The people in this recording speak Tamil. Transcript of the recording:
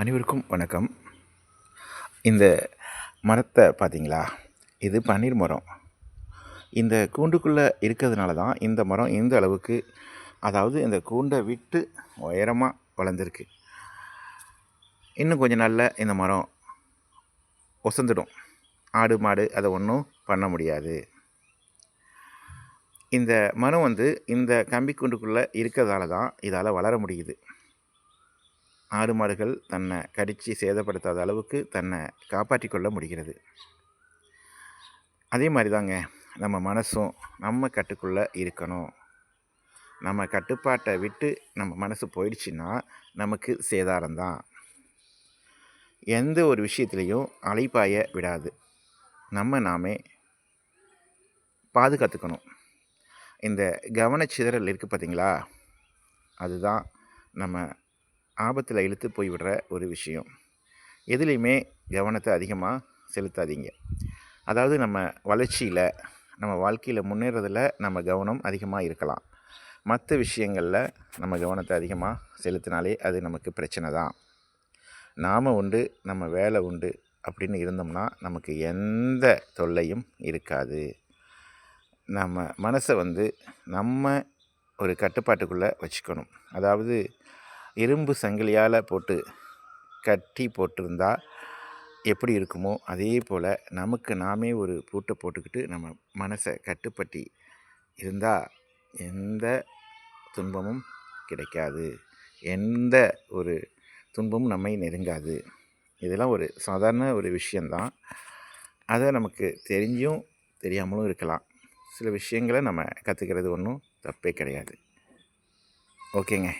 அனைவருக்கும் வணக்கம். இந்த மரத்தை பார்த்தீங்களா? இது பன்னீர் மரம். இந்த கூண்டுக்குள்ளே இருக்கிறதுனால தான் இந்த மரம் இந்த அளவுக்கு, அதாவது இந்த கூண்டை விட்டு உயரமாக வளர்ந்துருக்கு. இன்னும் கொஞ்சம் நாளில் இந்த மரம் ஒசந்துடும். ஆடு மாடு அதை ஒன்றும் பண்ண முடியாது. இந்த மரம் இந்த கம்பி கூண்டுக்குள்ளே இருக்கிறதால தான் இதால் வளர முடியுது. ஆடு மாடுகள் தன்னை கடித்து சேதப்படுத்தாத அளவுக்கு தன்னை காப்பாற்றி கொள்ள முடிகிறது. அதே மாதிரி தாங்க நம்ம மனசும் நம்ம கட்டுக்குள்ளே இருக்கணும். நம்ம கட்டுப்பாட்டை விட்டு நம்ம மனசு போயிடுச்சுன்னா நமக்கு சேதாரம்தான். எந்த ஒரு விஷயத்துலேயும் அலைப்பாய விடாது. நாமே பாதுகாத்துக்கணும். இந்த கவனச்சிதறல் இருக்குது பார்த்தீங்களா? அதுதான் நம்ம ஆபத்தில் இழுத்து போய்விடுற ஒரு விஷயம். எதுலேயுமே கவனத்தை அதிகமாக செலுத்தாதீங்க. அதாவது நம்ம வளர்ச்சியில், நம்ம வாழ்க்கையில் முன்னேறதில் நம்ம கவனம் அதிகமாக இருக்கலாம். மற்ற விஷயங்களில் நம்ம கவனத்தை அதிகமாக செலுத்தினாலே அது நமக்கு பிரச்சனை தான். நாம் உண்டு, நம்ம வேலை உண்டு அப்படின்னு இருந்தோம்னா நமக்கு எந்த தொல்லையும் இருக்காது. நம்ம மனசை நம்ம ஒரு கட்டுப்பாட்டுக்குள்ளே வச்சுக்கணும். அதாவது இரும்பு சங்கிலியால் போட்டு கட்டி போட்டிருந்தா எப்படி இருக்குமோ அதே போல் நமக்கு நாமே ஒரு பூட்டை போட்டுக்கிட்டு நம்ம மனசை கட்டுப்பட்டி இருந்தால் எந்த துன்பமும் கிடைக்காது. எந்த ஒரு துன்பமும் நம்மை நெருங்காது. இதெல்லாம் ஒரு சாதாரண ஒரு விஷயந்தான். அதை நமக்கு தெரிஞ்சும் தெரியாமலும் இருக்கலாம். சில விஷயங்களை நம்ம கற்றுக்கிறது ஒன்றும் தப்பே கிடையாது. ஓகேங்க.